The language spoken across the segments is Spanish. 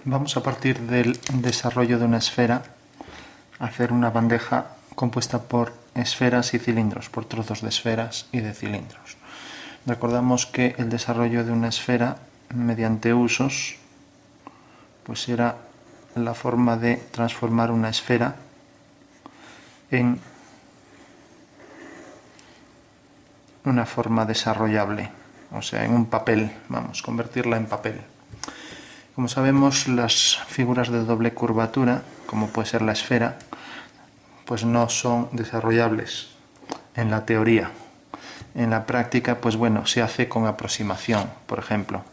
Vamos a partir del desarrollo de una esfera a hacer una bandeja compuesta por esferas y cilindros, por trozos de esferas y de cilindros. Recordamos que el desarrollo de una esfera mediante usos pues era la forma de transformar una esfera en una forma desarrollable, o sea, en un papel, vamos, convertirla en papel. Como sabemos, las figuras de doble curvatura, como puede ser la esfera, pues no son desarrollables en la teoría. En la práctica, pues bueno, se hace con aproximación. Por ejemplo,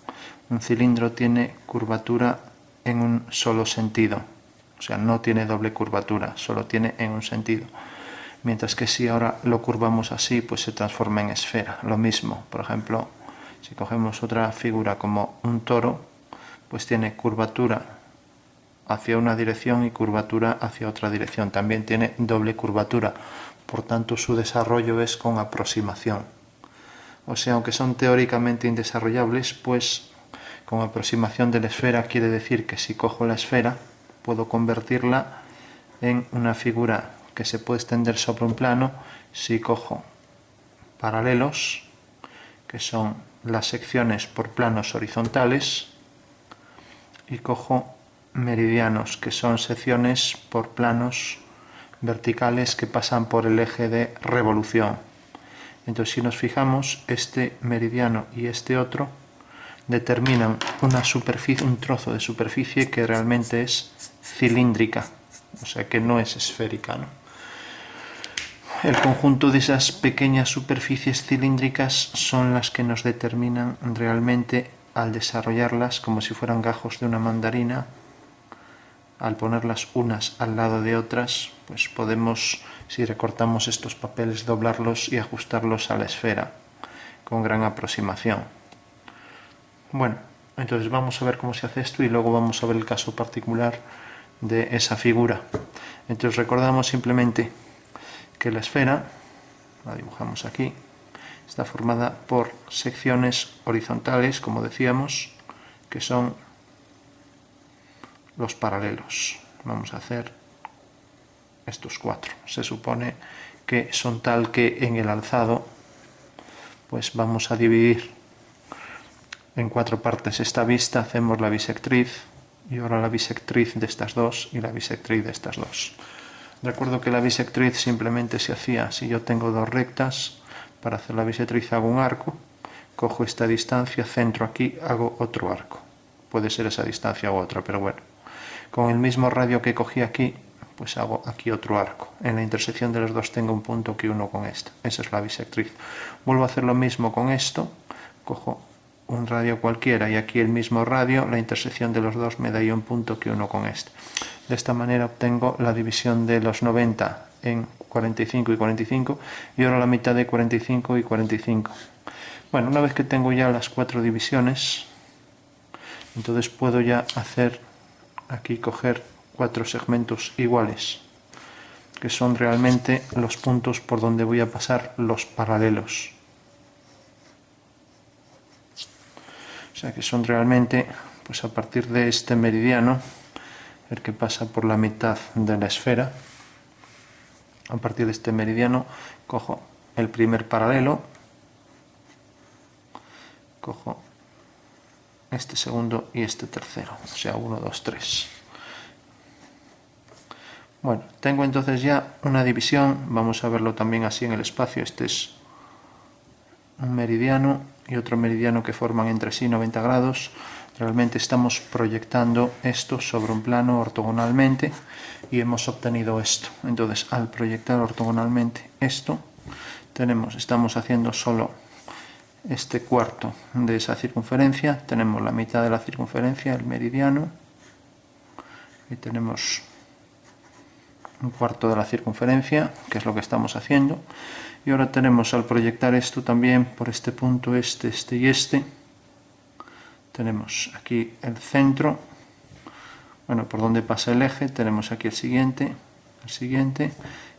un cilindro tiene curvatura en un solo sentido, o sea, no tiene doble curvatura, solo tiene en un sentido. Mientras que si ahora lo curvamos así, pues se transforma en esfera. Lo mismo, por ejemplo, si cogemos otra figura como un toro, pues tiene curvatura hacia una dirección y curvatura hacia otra dirección. También tiene doble curvatura, por tanto su desarrollo es con aproximación. O sea, aunque son teóricamente indesarrollables, pues con aproximación de la esfera quiere decir que si cojo la esfera puedo convertirla en una figura que se puede extender sobre un plano si cojo paralelos, que son las secciones por planos horizontales, y cojo meridianos, que son secciones por planos verticales que pasan por el eje de revolución. Entonces, si nos fijamos, este meridiano y este otro determinan una superficie, un trozo de superficie que realmente es cilíndrica, o sea que no es esférica, ¿no? El conjunto de esas pequeñas superficies cilíndricas son las que nos determinan realmente, al desarrollarlas como si fueran gajos de una mandarina, al ponerlas unas al lado de otras, pues podemos, si recortamos estos papeles, doblarlos y ajustarlos a la esfera con gran aproximación. Bueno, entonces vamos a ver cómo se hace esto y luego vamos a ver el caso particular de esa figura. Entonces recordamos simplemente que la esfera, la dibujamos aquí, está formada por secciones horizontales, como decíamos, que son los paralelos. Vamos a hacer estos cuatro. Se supone que son tal que en el alzado pues vamos a dividir en cuatro partes esta vista, hacemos la bisectriz y ahora la bisectriz de estas dos y la bisectriz de estas dos. Recuerdo que la bisectriz simplemente se hacía si yo tengo dos rectas. Para hacer la bisectriz hago un arco, cojo esta distancia, centro aquí, hago otro arco. Puede ser esa distancia u otra, pero bueno. Con el mismo radio que cogí aquí, pues hago aquí otro arco. En la intersección de los dos tengo un punto que uno con esta. Esa es la bisectriz. Vuelvo a hacer lo mismo con esto. Cojo un radio cualquiera y aquí el mismo radio, la intersección de los dos me da ahí un punto que uno con este. De esta manera obtengo la división de los 90 en 45 y 45 y ahora la mitad de 45 y 45. Bueno, una vez que tengo ya las cuatro divisiones, entonces puedo ya hacer aquí, coger cuatro segmentos iguales, que son realmente los puntos por donde voy a pasar los paralelos. O sea que son realmente, pues a partir de este meridiano, el que pasa por la mitad de la esfera, a partir de este meridiano cojo el primer paralelo, cojo este segundo y este tercero, o sea 1, 2, 3. Bueno, tengo entonces ya una división, vamos a verlo también así en el espacio. Este es un meridiano y otro meridiano que forman entre sí 90 grados. Realmente estamos proyectando esto sobre un plano ortogonalmente y hemos obtenido esto. Entonces, al proyectar ortogonalmente esto, estamos haciendo solo este cuarto de esa circunferencia. Tenemos la mitad de la circunferencia, el meridiano, y tenemos un cuarto de la circunferencia, que es lo que estamos haciendo. Y ahora tenemos, al proyectar esto también por este punto, este y este, tenemos aquí el centro, bueno, por donde pasa el eje, tenemos aquí el siguiente,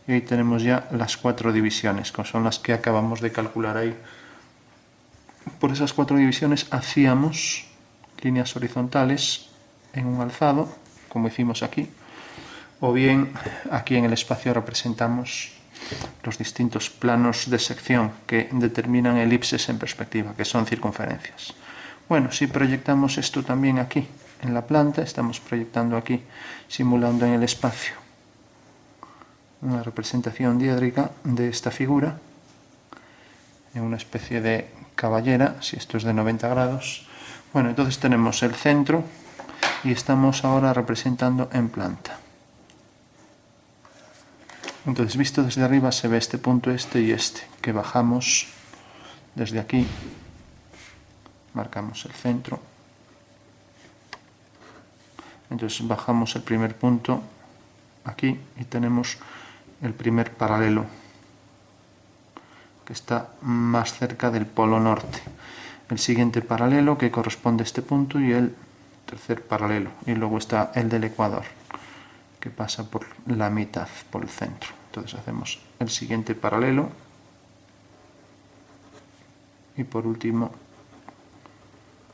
y ahí tenemos ya las cuatro divisiones, que son las que acabamos de calcular ahí. Por esas cuatro divisiones hacíamos líneas horizontales en un alzado, como hicimos aquí, o bien aquí en el espacio representamos los distintos planos de sección que determinan elipses en perspectiva, que son circunferencias. Bueno, si proyectamos esto también aquí en la planta, estamos proyectando aquí, simulando en el espacio, una representación diédrica de esta figura, en una especie de caballera, si esto es de 90 grados. Bueno, entonces tenemos el centro y estamos ahora representando en planta. Entonces, visto desde arriba se ve este punto, este y este, que bajamos desde aquí, marcamos el centro, entonces bajamos el primer punto aquí y tenemos el primer paralelo, que está más cerca del polo norte. El siguiente paralelo, que corresponde a este punto, y el tercer paralelo. Y luego está el del ecuador, que pasa por la mitad, por el centro. Entonces hacemos el siguiente paralelo. Y por último,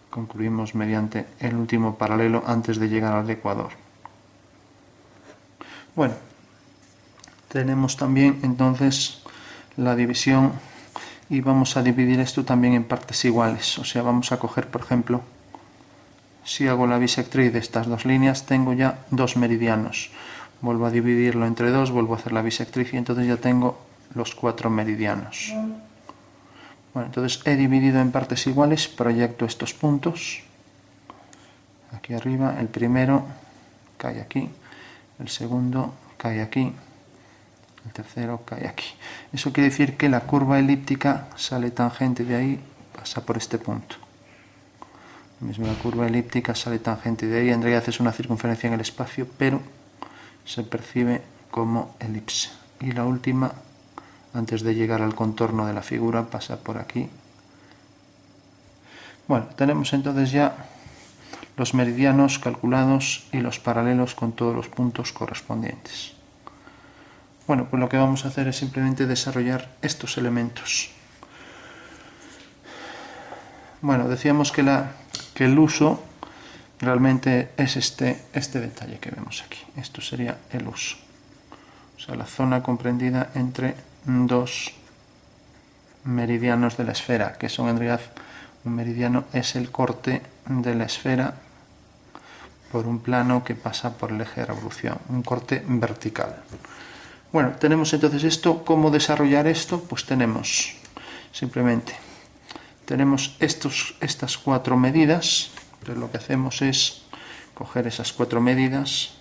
concluimos mediante el último paralelo antes de llegar al ecuador. Bueno, tenemos también entonces la división y vamos a dividir esto también en partes iguales. O sea, vamos a coger, por ejemplo, si hago la bisectriz de estas dos líneas, tengo ya 2 meridianos. Vuelvo a dividirlo entre 2, vuelvo a hacer la bisectriz y entonces ya tengo los 4 meridianos. Bueno, entonces he dividido en partes iguales, proyecto estos puntos. Aquí arriba, el primero cae aquí, el segundo cae aquí, el tercero cae aquí. Eso quiere decir que la curva elíptica sale tangente de ahí, pasa por este punto. Lo mismo, la curva elíptica sale tangente de ahí, en realidad es una circunferencia en el espacio, pero se percibe como elipse. Y la última, antes de llegar al contorno de la figura, pasa por aquí. Bueno, tenemos entonces ya los meridianos calculados y los paralelos con todos los puntos correspondientes. Bueno, pues lo que vamos a hacer es simplemente desarrollar estos elementos. Bueno, decíamos que el uso realmente es este detalle que vemos aquí. Esto sería el uso. O sea, la zona comprendida entre 2 meridianos de la esfera, que son en realidad, un meridiano es el corte de la esfera por un plano que pasa por el eje de revolución, un corte vertical. Bueno, tenemos entonces esto. ¿Cómo desarrollar esto? Pues tenemos estas 4 medidas. Entonces lo que hacemos es coger esas 4 medidas.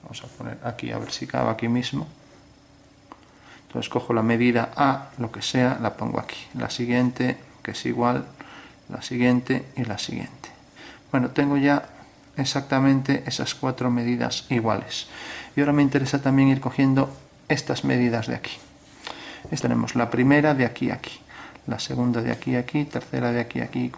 Vamos a poner aquí, a ver si cabe aquí mismo. Entonces cojo la medida A, lo que sea, la pongo aquí. La siguiente, que es igual, la siguiente y la siguiente. Bueno, tengo ya exactamente esas 4 medidas iguales. Y ahora me interesa también ir cogiendo estas medidas de aquí. Tenemos la primera de aquí a aquí, la segunda de aquí a aquí, tercera de aquí a aquí.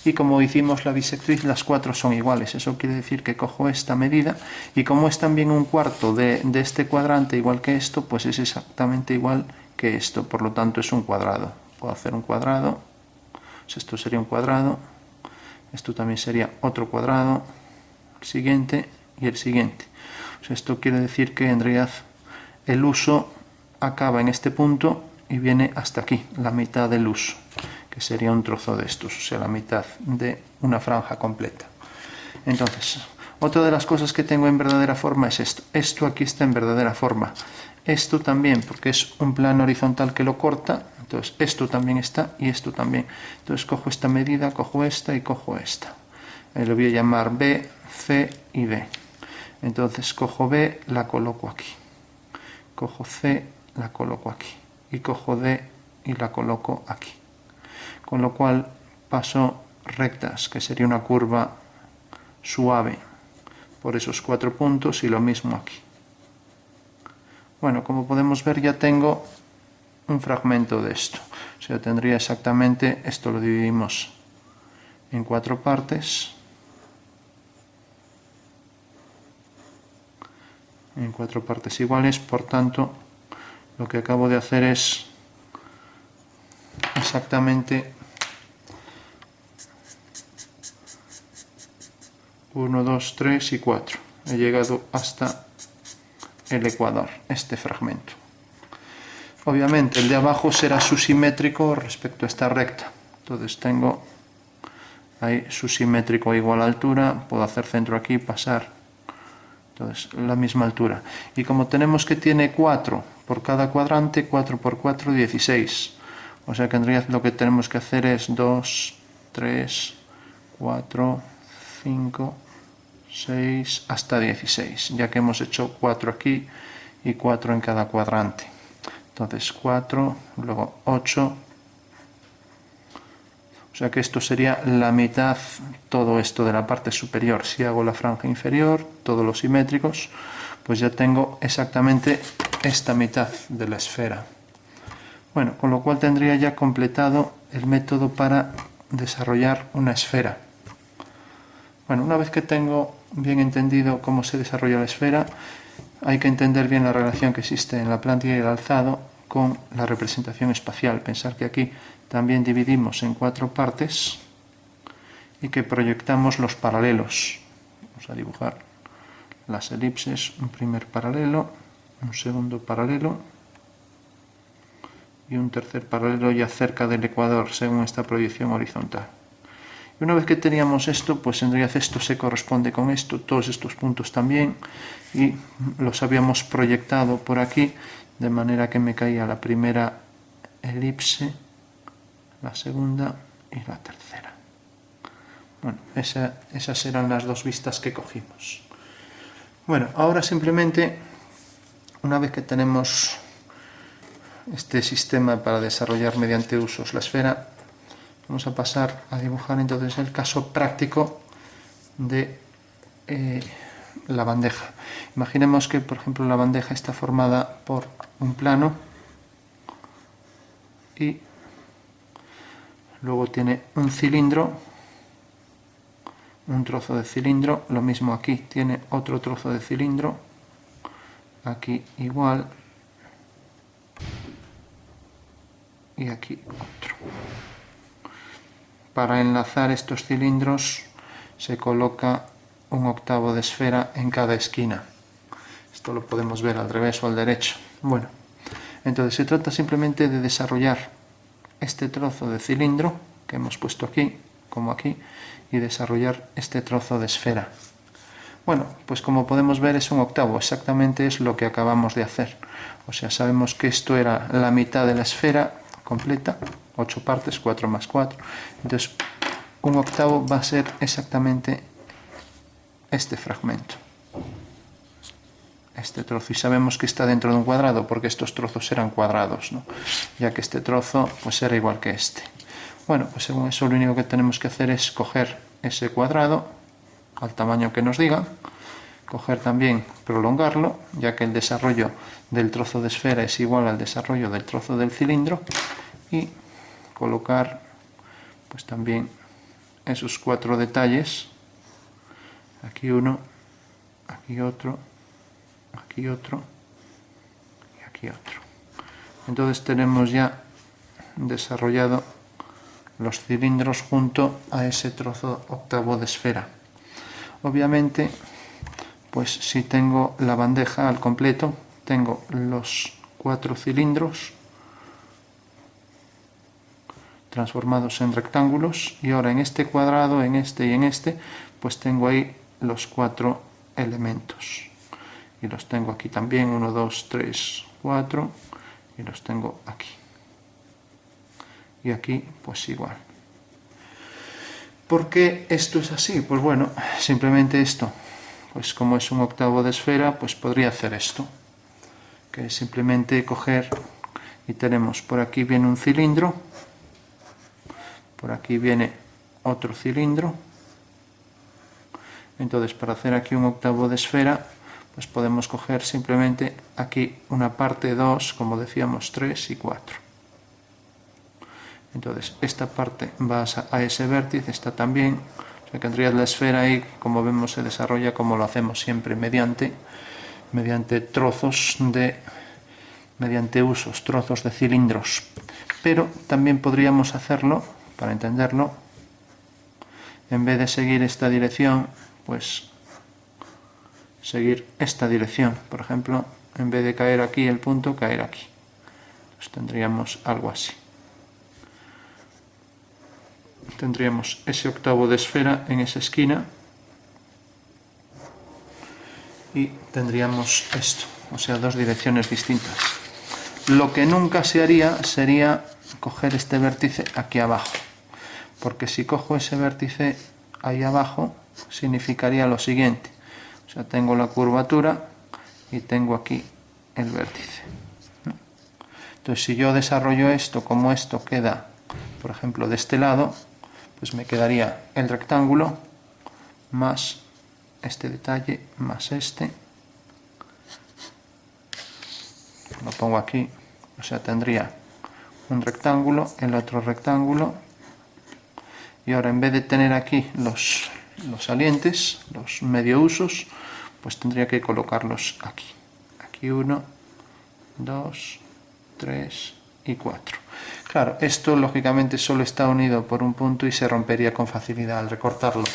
Y como hicimos la bisectriz, las 4 son iguales. Eso quiere decir que cojo esta medida y como es también un cuarto de este cuadrante igual que esto, pues es exactamente igual que esto. Por lo tanto es un cuadrado. Puedo hacer un cuadrado. Pues esto sería un cuadrado. Esto también sería otro cuadrado. El siguiente y el siguiente. Pues esto quiere decir que en realidad el uso acaba en este punto y viene hasta aquí, la mitad del uso, que sería un trozo de estos, o sea, la mitad de una franja completa. Entonces, otra de las cosas que tengo en verdadera forma es esto. Esto aquí está en verdadera forma. Esto también, porque es un plano horizontal que lo corta. Entonces, esto también está y esto también. Entonces, cojo esta medida, cojo esta y cojo esta. Lo voy a llamar B, C y D. Entonces, cojo B, la coloco aquí. Cojo C, la coloco aquí. Y cojo D y la coloco aquí. Con lo cual paso rectas, que sería una curva suave por esos 4 puntos y lo mismo aquí. Bueno, como podemos ver ya tengo un fragmento de esto. O sea, tendría exactamente, esto lo dividimos en 4 partes. En 4 partes iguales, por tanto, lo que acabo de hacer es exactamente 1, 2, 3 y 4. He llegado hasta el ecuador, este fragmento. Obviamente el de abajo será susimétrico respecto a esta recta. Entonces tengo ahí susimétrico a igual altura, puedo hacer centro aquí, pasar. Entonces la misma altura. Y como tenemos que tiene 4 por cada cuadrante, 4 por 4, 16. O sea que en realidad lo que tenemos que hacer es 2, 3, 4, 5, 6, hasta 16, ya que hemos hecho 4 aquí y 4 en cada cuadrante. Entonces 4, luego 8, o sea que esto sería la mitad, todo esto de la parte superior. Si hago la franja inferior, todos los simétricos, pues ya tengo exactamente esta mitad de la esfera. Bueno, con lo cual tendría ya completado el método para desarrollar una esfera. Bueno, una vez que tengo bien entendido cómo se desarrolla la esfera, hay que entender bien la relación que existe en la plantilla y el alzado con la representación espacial. Pensar que aquí también dividimos en 4 partes y que proyectamos los paralelos. Vamos a dibujar las elipses, un primer paralelo, un segundo paralelo y un tercer paralelo ya cerca del ecuador según esta proyección horizontal. Y una vez que teníamos esto, pues en realidad esto se corresponde con esto, todos estos puntos también, y los habíamos proyectado por aquí, de manera que me caía la primera elipse, la segunda y la tercera. Bueno, esas eran las dos vistas que cogimos. Bueno, ahora simplemente, una vez que tenemos este sistema para desarrollar mediante usos la esfera, vamos a pasar a dibujar entonces el caso práctico de la bandeja. Imaginemos que, por ejemplo, la bandeja está formada por un plano y luego tiene un cilindro, un trozo de cilindro, lo mismo aquí, tiene otro trozo de cilindro, aquí igual, y aquí otro. Para enlazar estos cilindros se coloca un octavo de esfera en cada esquina. Esto lo podemos ver al revés o al derecho. Bueno, entonces se trata simplemente de desarrollar este trozo de cilindro que hemos puesto aquí, como aquí, y desarrollar este trozo de esfera. Bueno, pues como podemos ver es un octavo, exactamente es lo que acabamos de hacer. O sea, sabemos que esto era la mitad de la esfera completa, 8 partes, 4 más 4. Entonces, un octavo va a ser exactamente este fragmento, este trozo. Y sabemos que está dentro de un cuadrado, porque estos trozos eran cuadrados, ¿no? Ya que este trozo pues era igual que este. Bueno, pues según eso lo único que tenemos que hacer es coger ese cuadrado al tamaño que nos diga, coger también, prolongarlo, ya que el desarrollo del trozo de esfera es igual al desarrollo del trozo del cilindro, y colocar pues también esos 4 detalles, aquí uno, aquí otro, aquí otro y aquí otro. Entonces tenemos ya desarrollado los cilindros junto a ese trozo octavo de esfera. Obviamente, pues si tengo la bandeja al completo, tengo los 4 cilindros transformados en rectángulos, y ahora en este cuadrado, en este y en este, pues tengo ahí los 4 elementos. Y los tengo aquí también, 1, 2, 3, 4, y los tengo aquí. Y aquí pues igual. ¿Por qué esto es así? Pues bueno, simplemente esto, pues como es un octavo de esfera, pues podría hacer esto, que es simplemente coger, y tenemos por aquí viene un cilindro, por aquí viene otro cilindro. Entonces, para hacer aquí un octavo de esfera, pues podemos coger simplemente aquí una parte, 2, como decíamos, 3 y 4. Entonces, esta parte va a ese vértice, esta también. O sea que en realidad la esfera ahí, como vemos, se desarrolla como lo hacemos siempre, mediante trozos mediante usos, trozos de cilindros. Pero también podríamos hacerlo, para entenderlo, en vez de seguir esta dirección, pues seguir esta dirección. Por ejemplo, en vez de caer aquí el punto, caer aquí. Pues tendríamos algo así. Tendríamos ese octavo de esfera en esa esquina y tendríamos esto, o sea, dos direcciones distintas. Lo que nunca se haría sería coger este vértice aquí abajo, porque si cojo ese vértice ahí abajo significaría lo siguiente, o sea, tengo la curvatura y tengo aquí el vértice. Entonces, si yo desarrollo esto como esto queda, por ejemplo, de este lado, pues me quedaría el rectángulo más este detalle más este. Lo pongo aquí, o sea, tendría un rectángulo, el otro rectángulo, y ahora en vez de tener aquí los salientes, los medio usos, pues tendría que colocarlos aquí. Aquí 1, 2, 3 y 4. Claro, esto lógicamente solo está unido por un punto y se rompería con facilidad al recortarlo,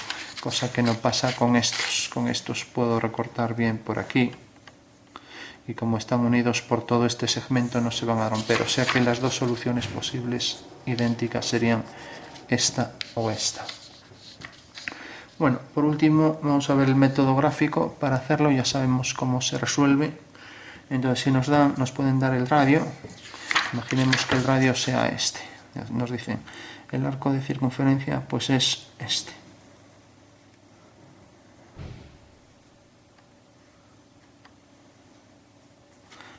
cosa que no pasa con estos. Con estos puedo recortar bien por aquí y como están unidos por todo este segmento no se van a romper, o sea que las dos soluciones posibles idénticas serían esta o esta. Bueno, por último vamos a ver el método gráfico. Para hacerlo ya sabemos cómo se resuelve. Entonces, si nos pueden dar el radio. Imaginemos que el radio sea este. Nos dicen, el arco de circunferencia pues es este.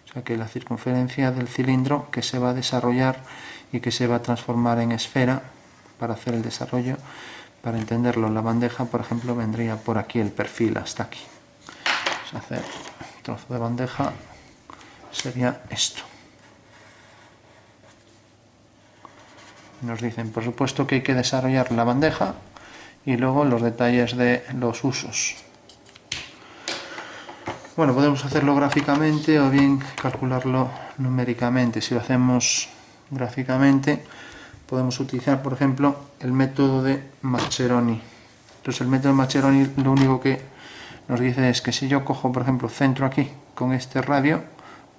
O sea que la circunferencia del cilindro que se va a desarrollar y que se va a transformar en esfera para hacer el desarrollo, para entenderlo, la bandeja, por ejemplo, vendría por aquí el perfil hasta aquí. Vamos a hacer un trozo de bandeja, sería esto. Nos dicen, por supuesto, que hay que desarrollar la bandeja y luego los detalles de los usos. Bueno, podemos hacerlo gráficamente o bien calcularlo numéricamente. Si lo hacemos gráficamente, podemos utilizar, por ejemplo, el método de Mascheroni. Entonces, el método de Mascheroni lo único que nos dice es que si yo cojo, por ejemplo, centro aquí con este radio,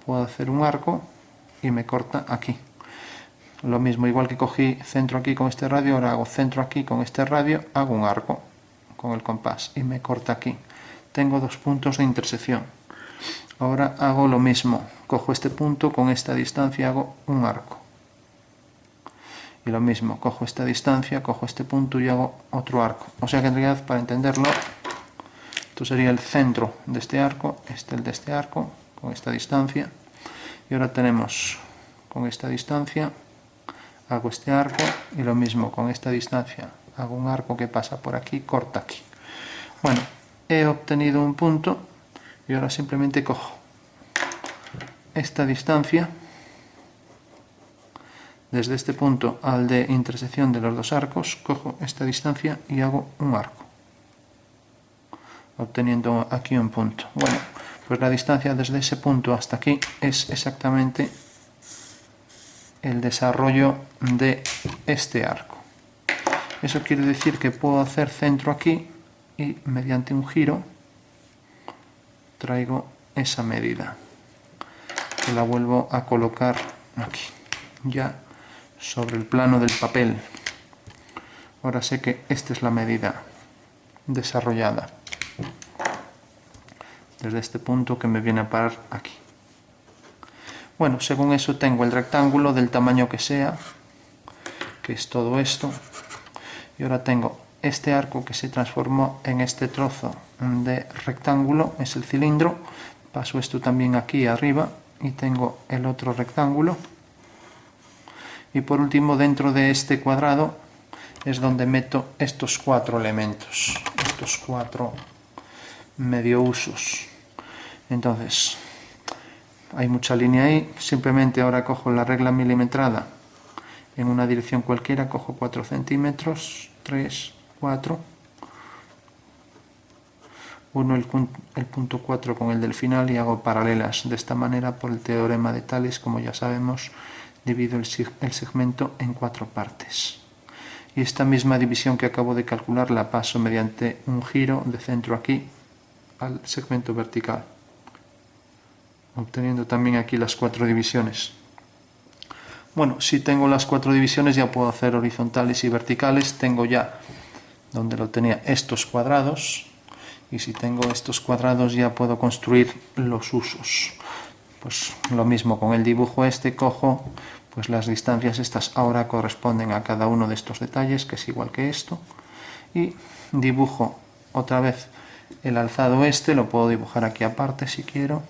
puedo hacer un arco y me corta aquí. Lo mismo, igual que cogí centro aquí con este radio, ahora hago centro aquí con este radio, hago un arco con el compás y me corta aquí. Tengo dos puntos de intersección. Ahora hago lo mismo, cojo este punto con esta distancia, hago un arco. Y lo mismo, cojo esta distancia, cojo este punto y hago otro arco. O sea que en realidad, para entenderlo, esto sería el centro de este arco, el de este arco, con esta distancia. Y ahora tenemos con esta distancia, hago este arco y lo mismo con esta distancia, hago un arco que pasa por aquí, corta aquí. Bueno, he obtenido un punto y ahora simplemente cojo esta distancia desde este punto al de intersección de los dos arcos, cojo esta distancia y hago un arco, obteniendo aquí un punto. Bueno, pues la distancia desde ese punto hasta aquí es exactamente el desarrollo de este arco. Eso quiere decir que puedo hacer centro aquí y mediante un giro traigo esa medida que la vuelvo a colocar aquí, ya sobre el plano del papel. Ahora sé que esta es la medida desarrollada desde este punto que me viene a parar aquí. Bueno, según eso tengo el rectángulo del tamaño que sea, que es todo esto, y ahora tengo este arco que se transformó en este trozo de rectángulo, es el cilindro. Paso esto también aquí arriba y tengo el otro rectángulo. Y por último, dentro de este cuadrado es donde meto estos cuatro elementos, estos cuatro medio usos. Entonces, hay mucha línea ahí, simplemente ahora cojo la regla milimetrada en una dirección cualquiera, cojo 4 centímetros, 3, 4, uno el punto 4 con el del final y hago paralelas. De esta manera, por el teorema de Tales, como ya sabemos, divido el segmento en 4 partes. y esta misma división que acabo de calcular la paso mediante un giro de centro aquí al segmento vertical, obteniendo también aquí las 4 divisiones. Bueno, si tengo las 4 divisiones ya puedo hacer horizontales y verticales. Tengo ya donde lo tenía estos cuadrados, y si tengo estos cuadrados ya puedo construir los usos. Pues lo mismo con el dibujo este, cojo pues las distancias estas ahora corresponden a cada uno de estos detalles, que es igual que esto, y dibujo otra vez el alzado este, lo puedo dibujar aquí aparte si quiero.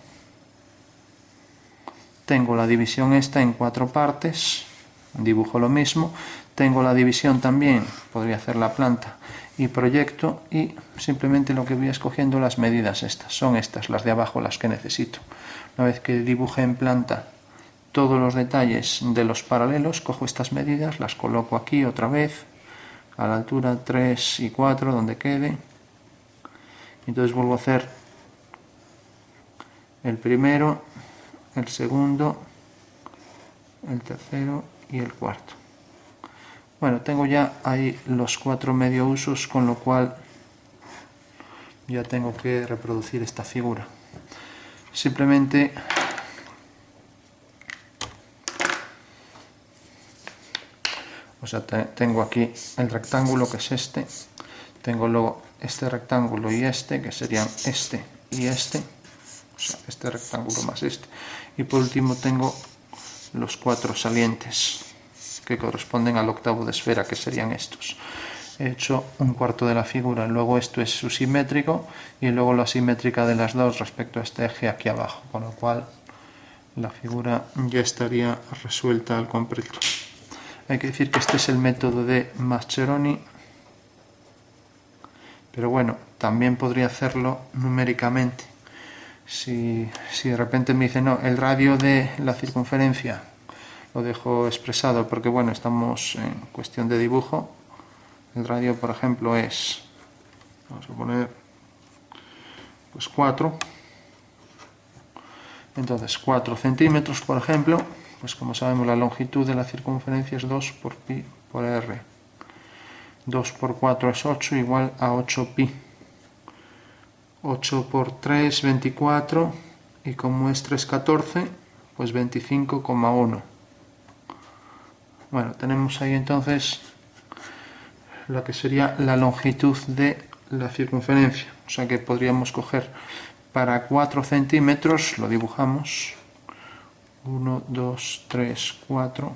Tengo la división esta en 4 partes, dibujo lo mismo. Tengo la división también, podría hacer la planta, y proyecto, y simplemente lo que voy escogiendo las medidas estas, son estas, las de abajo, las que necesito. Una vez que dibuje en planta todos los detalles de los paralelos, cojo estas medidas, las coloco aquí otra vez, a la altura 3 y 4, donde quede. Entonces vuelvo a hacer el primero, el segundo, el tercero y el cuarto. Bueno, tengo ya ahí los 4 medio usos, con lo cual ya tengo que reproducir esta figura. Simplemente tengo aquí el rectángulo, que es este, tengo luego este rectángulo y este, que serían este y este, o sea, este rectángulo más este, y por último tengo los 4 salientes que corresponden al octavo de esfera, que serían estos. He hecho un cuarto de la figura, luego esto es su simétrico y luego la simétrica de las dos respecto a este eje aquí abajo, con lo cual la figura ya estaría resuelta al completo. Hay que decir que este es el método de Mascheroni, pero bueno, también podría hacerlo numéricamente. Si de repente me dice, no, el radio de la circunferencia lo dejo expresado porque, bueno, estamos en cuestión de dibujo. El radio, por ejemplo, es, vamos a poner, pues 4. Entonces, 4 centímetros, por ejemplo, pues como sabemos la longitud de la circunferencia es 2 por pi por r. 2 por 4 es 8, igual a 8 pi. 8 por 3, 24, y como es 3, 14, pues 25,1. Bueno, tenemos ahí entonces lo que sería la longitud de la circunferencia. O sea que podríamos coger para 4 centímetros, lo dibujamos, 1, 2, 3, 4,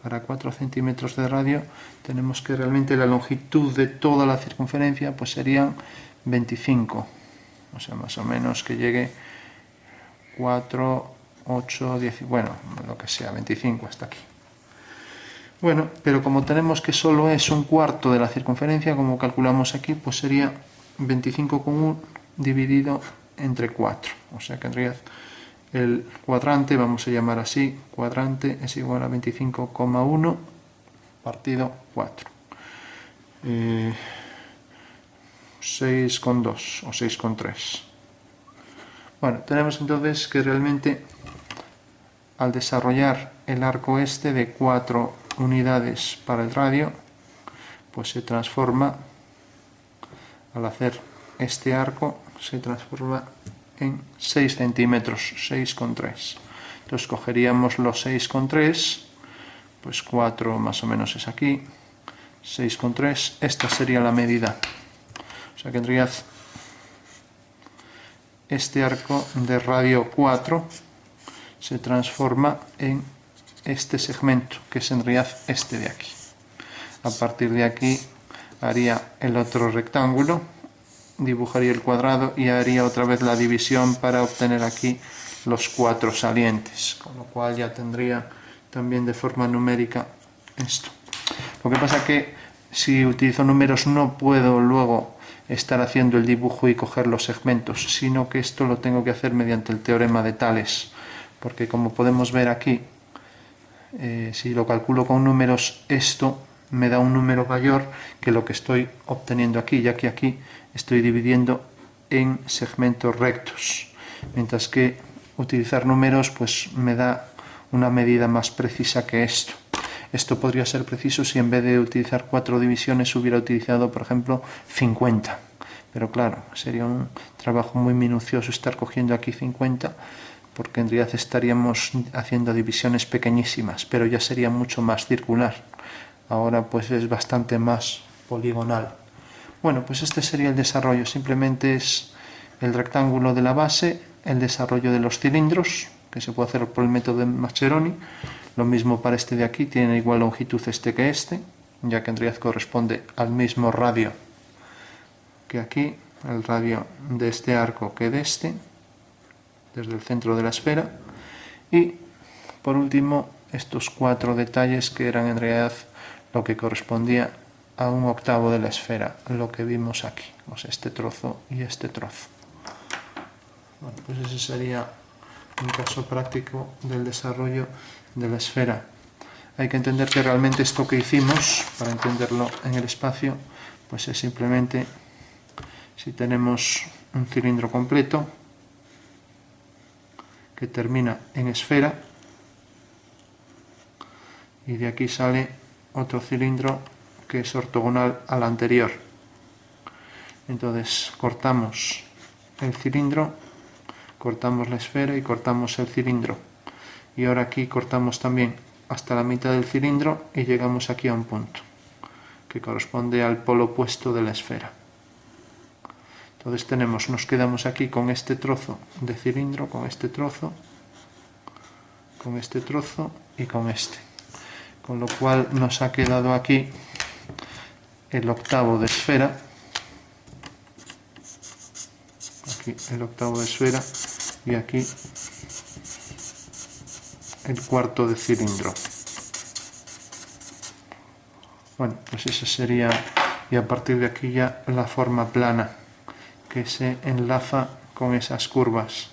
para 4 centímetros de radio, tenemos que realmente la longitud de toda la circunferencia pues serían 25, o sea, más o menos que llegue 4, 8, 10, bueno, lo que sea, 25 hasta aquí. Bueno, pero como tenemos que solo es un cuarto de la circunferencia, como calculamos aquí, pues sería 25,1 dividido entre 4. O sea que en realidad el cuadrante, vamos a llamar así, cuadrante es igual a 25,1 partido 4. 6,2 o 6,3. Bueno, tenemos entonces que realmente al desarrollar el arco este de 4 unidades para el radio, pues se transforma, al hacer este arco, se transforma en 6 centímetros, 6,3. Entonces cogeríamos los 6,3, pues 4 más o menos es aquí, 6,3, esta sería la medida. O sea que en realidad este arco de radio 4 se transforma en este segmento, que es en realidad este de aquí. A partir de aquí haría el otro rectángulo, dibujaría el cuadrado y haría otra vez la división para obtener aquí los 4 salientes, con lo cual ya tendría también de forma numérica esto. Lo que pasa que si utilizo números no puedo luego estar haciendo el dibujo y coger los segmentos, sino que esto lo tengo que hacer mediante el teorema de Tales, porque como podemos ver aquí, si lo calculo con números, esto me da un número mayor que lo que estoy obteniendo aquí, ya que aquí estoy dividiendo en segmentos rectos, mientras que utilizar números pues me da una medida más precisa que esto. Esto podría ser preciso si en vez de utilizar 4 divisiones hubiera utilizado, por ejemplo, 50. Pero claro, sería un trabajo muy minucioso estar cogiendo aquí 50, porque en realidad estaríamos haciendo divisiones pequeñísimas, pero ya sería mucho más circular. Ahora pues es bastante más poligonal. Bueno, pues este sería el desarrollo. Simplemente es el rectángulo de la base, el desarrollo de los cilindros, que se puede hacer por el método de Mascheroni. Lo mismo para este de aquí, tiene igual longitud este que este, ya que en realidad corresponde al mismo radio que aquí, el radio de este arco que de este, desde el centro de la esfera. Y por último, estos 4 detalles que eran en realidad lo que correspondía a 1/8 de la esfera, lo que vimos aquí, o sea, este trozo y este trozo. Bueno, pues ese sería un caso práctico del desarrollo de la esfera. Hay que entender que realmente esto que hicimos, para entenderlo en el espacio, pues es simplemente, si tenemos un cilindro completo que termina en esfera, y de aquí sale otro cilindro que es ortogonal al anterior. Entonces cortamos el cilindro, cortamos la esfera y cortamos el cilindro. Y ahora aquí cortamos también hasta la mitad del cilindro y llegamos aquí a un punto que corresponde al polo opuesto de la esfera. Entonces nos quedamos aquí con este trozo de cilindro, con este trozo y con este. Con lo cual nos ha quedado aquí el 1/8 de esfera. Aquí el 1/8 de esfera y aquí el 1/4 de cilindro. Bueno, pues esa sería, y a partir de aquí ya la forma plana que se enlaza con esas curvas,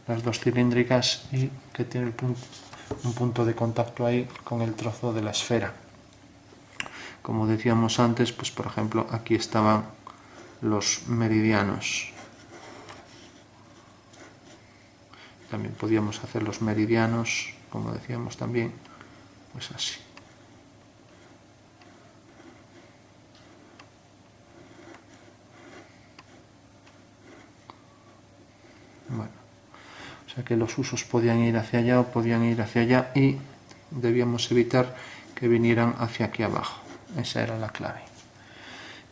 las dos cilíndricas, y que tiene un punto de contacto ahí con el trozo de la esfera. Como decíamos antes, pues por ejemplo aquí estaban los meridianos. También podíamos hacer los meridianos, como decíamos también, pues así. Bueno, o sea que los usos podían ir hacia allá o podían ir hacia allá y debíamos evitar que vinieran hacia aquí abajo. Esa era la clave.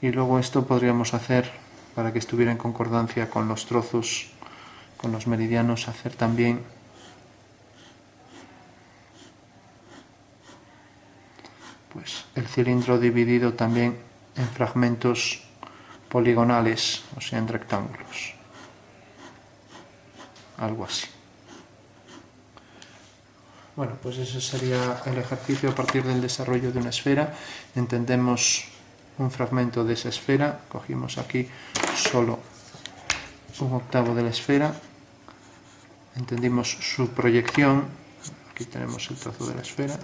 Y luego esto podríamos hacer, para que estuviera en concordancia con los trozos, con los meridianos, hacer también pues el cilindro dividido también en fragmentos poligonales, o sea, en rectángulos. Algo así. Bueno, pues ese sería el ejercicio a partir del desarrollo de una esfera. Entendemos un fragmento de esa esfera, cogimos aquí solo 1/8 de la esfera, entendimos su proyección, aquí tenemos el trozo de la esfera,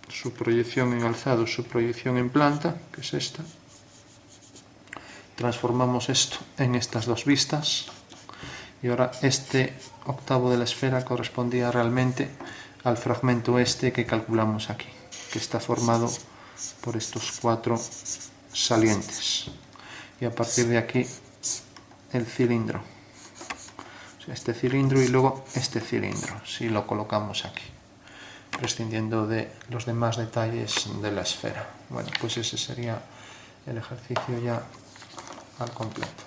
su proyección en alzado, su proyección en planta, que es esta. Transformamos esto en estas dos vistas. Y ahora este 1/8 de la esfera correspondía realmente al fragmento este que calculamos aquí, que está formado por estos 4 salientes. Y a partir de aquí el cilindro. O sea, este cilindro y luego este cilindro, si lo colocamos aquí, prescindiendo de los demás detalles de la esfera. Bueno, pues ese sería el ejercicio ya al completo.